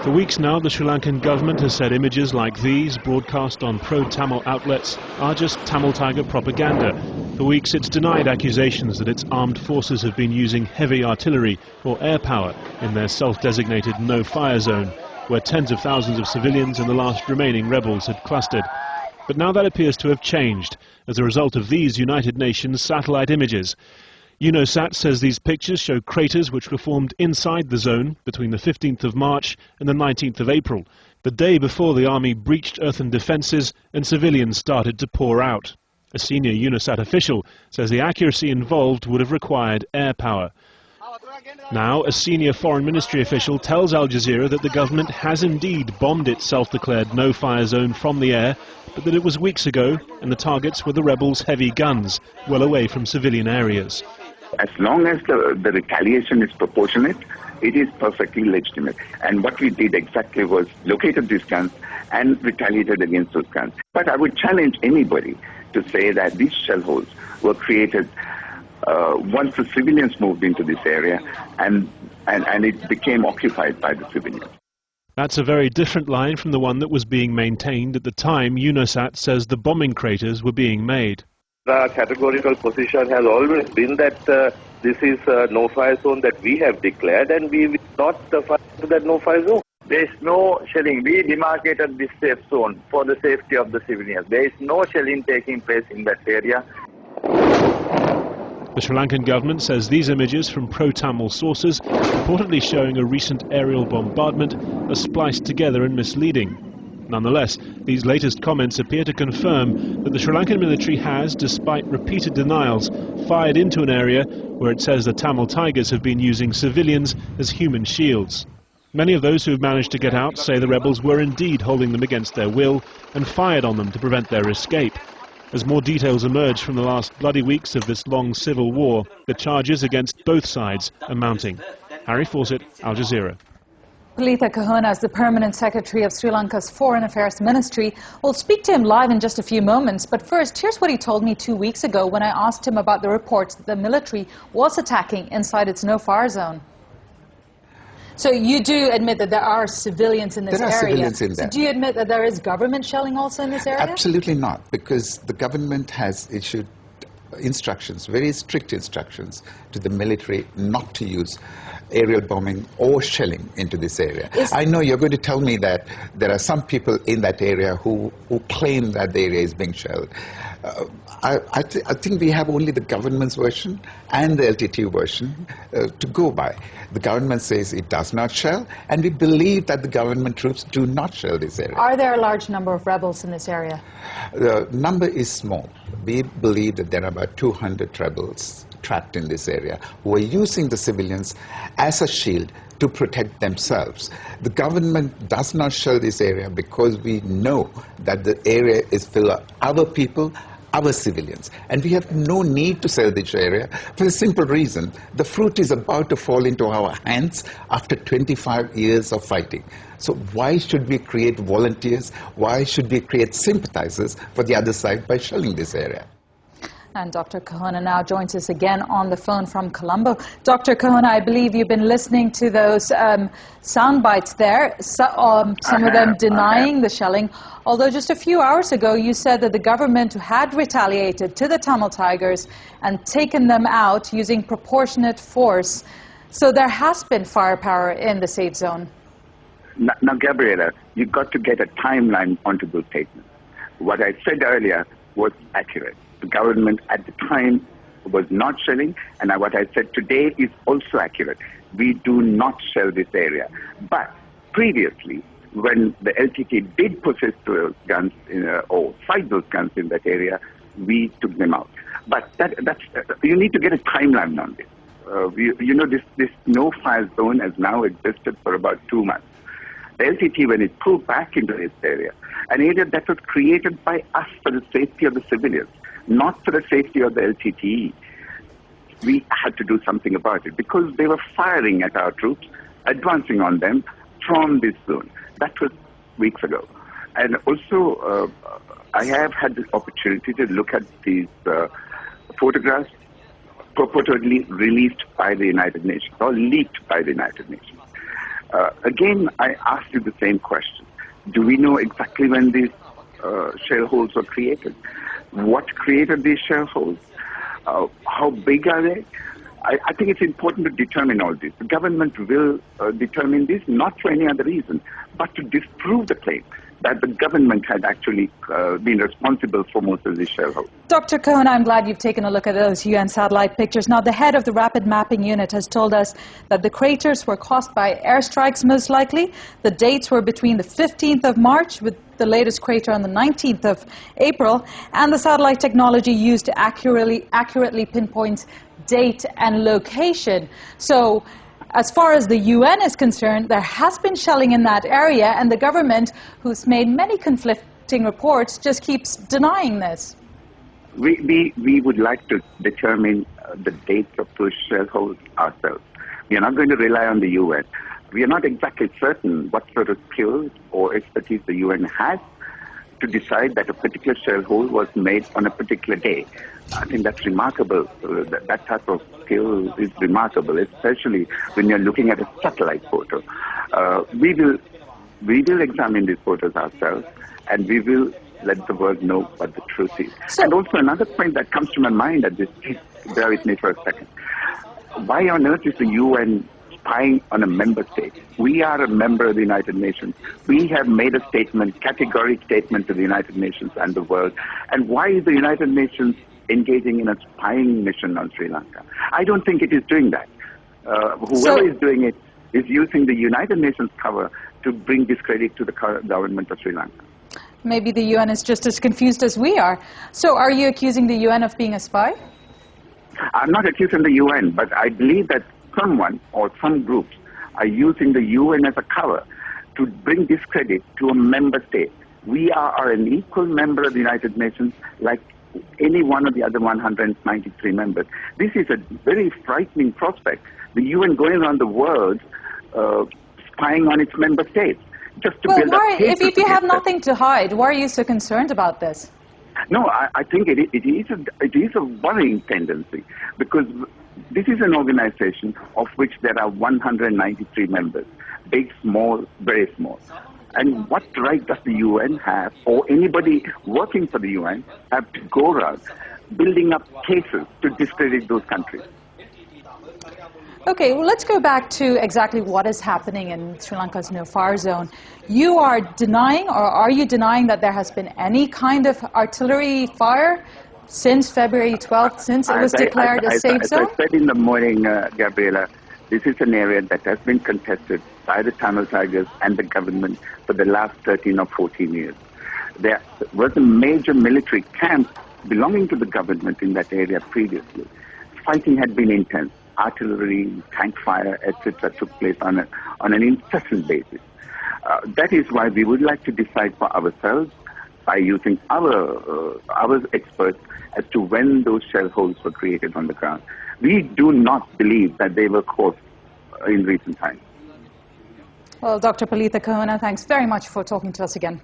For weeks now, the Sri Lankan government has said images like these, broadcast on pro-Tamil outlets, are just Tamil Tiger propaganda. For weeks it's denied accusations that its armed forces have been using heavy artillery or air power in their self-designated no-fire zone, where tens of thousands of civilians and the last remaining rebels had clustered. But now that appears to have changed as a result of these United Nations satellite images. UNOSAT says these pictures show craters which were formed inside the zone between the 15th of March and the 19th of April, the day before the army breached earthen defences and civilians started to pour out. A senior UNOSAT official says the accuracy involved would have required air power. Now, a senior foreign ministry official tells Al Jazeera that the government has indeed bombed its self-declared no-fire zone from the air, but that it was weeks ago and the targets were the rebels' heavy guns, well away from civilian areas. As long as the retaliation is proportionate, it is perfectly legitimate. And what we did exactly was located these guns and retaliated against those guns. But I would challenge anybody to say that these shell holes were created once the civilians moved into this area and it became occupied by the civilians. That's a very different line from the one that was being maintained at the time UNOSAT says the bombing craters were being made. The categorical position has always been that this is a no-fire zone that we have declared, and we will not fire into that no-fire zone. There is no shelling. We demarcated this safe zone for the safety of the civilians. There is no shelling taking place in that area. The Sri Lankan government says these images from pro-Tamil sources, reportedly showing a recent aerial bombardment, are spliced together and misleading. Nonetheless, these latest comments appear to confirm that the Sri Lankan military has, despite repeated denials, fired into an area where it says the Tamil Tigers have been using civilians as human shields. Many of those who have managed to get out say the rebels were indeed holding them against their will and fired on them to prevent their escape. As more details emerge from the last bloody weeks of this long civil war, the charges against both sides are mounting. Harry Fawcett, Al Jazeera. Palitha Kohona is the Permanent Secretary of Sri Lanka's Foreign Affairs Ministry. We'll speak to him live in just a few moments, but first, here's what he told me 2 weeks ago when I asked him about the reports that the military was attacking inside its no-fire zone. So you do admit that there are civilians in this area? There are civilians in there. So do you admit that there is government shelling also in this area? Absolutely not, because the government has issued instructions, very strict instructions to the military not to use aerial bombing or shelling into this area. I know you're going to tell me that there are some people in that area who claim that the area is being shelled. I think we have only the government's version and the LTT version to go by. The government says it does not shell, and we believe that the government troops do not shell this area. Are there a large number of rebels in this area? The number is small. We believe that there are about 200 rebels trapped in this area who are using the civilians as a shield to protect themselves. The government does not shell this area because we know that the area is full of our people, our civilians, and we have no need to sell this area for the simple reason the fruit is about to fall into our hands after 25 years of fighting. So why should we create volunteers? Why should we create sympathizers for the other side by shelling this area? And Dr. Kohona now joins us again on the phone from Colombo. Dr. Kohona, I believe you've been listening to those sound bites there, some of them denying the shelling, although just a few hours ago you said that the government had retaliated to the Tamil Tigers and taken them out using proportionate force. So there has been firepower in the safe zone. Now, Gabriela, you've got to get a timeline onto those statements. What I said earlier was accurate. The government at the time was not shelling, and what I said today is also accurate. We do not shell this area. But previously, when the LTT did possess those guns or fight those guns in that area, we took them out. But that's you need to get a timeline on this. This no-fire zone has now existed for about 2 months. The LTT, when it pulled back into this area, an area that was created by us for the safety of the civilians, not for the safety of the LTTE. We had to do something about it because they were firing at our troops, advancing on them from this zone. That was weeks ago. And also, I have had the opportunity to look at these photographs purportedly released by the United Nations or leaked by the United Nations. Again, I ask you the same question. Do we know exactly when these shell holes were created? What created these shell holes? How big are they? I think it's important to determine all this. The government will determine this not for any other reason, but to disprove the claim that the government had actually been responsible for most of these shell holes. Dr. Kohona, I'm glad you've taken a look at those UN satellite pictures. Now, the head of the Rapid Mapping Unit has told us that the craters were caused by airstrikes, most likely. The dates were between the 15th of March, with the latest crater on the 19th of April, and the satellite technology used to accurately pinpoint date and location. So, as far as the UN is concerned, there has been shelling in that area, and the government, who's made many conflicting reports, just keeps denying this. We would like to determine the dates of those shell holes ourselves. We are not going to rely on the UN. We are not exactly certain what sort of skills or expertise the UN has to decide that a particular shell hole was made on a particular day. I think that's remarkable. That type of skill is remarkable, especially when you're looking at a satellite photo. We will examine these photos ourselves, and we will let the world know what the truth is. And also another point that comes to my mind at this, please bear with me for a second. Why on earth is the UN spying on a member state? We are a member of the United Nations. We have made a statement, categoric statement to the United Nations and the world. And why is the United Nations engaging in a spying mission on Sri Lanka? I don't think it is doing that. Whoever is doing it is using the United Nations cover to bring discredit to the current government of Sri Lanka. Maybe the UN is just as confused as we are. So are you accusing the UN of being a spy? I'm not accusing the UN, but I believe that someone or some groups are using the UN as a cover to bring discredit to a member state. We are an equal member of the United Nations like any one of the other 193 members. This is a very frightening prospect. The UN going around the world spying on its member states just to build up cases. If you have nothing to hide, why are you so concerned about this? No, I think it is a worrying tendency, because this is an organization of which there are 193 members, big, small, very small. And what right does the UN have, or anybody working for the UN, have to go around building up cases to discredit those countries? Okay, well, let's go back to exactly what is happening in Sri Lanka's no-fire zone. You are denying, or are you denying, that there has been any kind of artillery fire since February 12th, since it was declared a safe zone? As I said in the morning, Gabriela, this is an area that has been contested by the Tamil Tigers and the government for the last 13 or 14 years. There was a major military camp belonging to the government in that area previously. Fighting had been intense. Artillery, tank fire, etc. took place on an incessant basis. That is why we would like to decide for ourselves by using our experts as to when those shell holes were created on the ground. We do not believe that they were caused in recent times. Well, Dr. Palitha Kohona, thanks very much for talking to us again.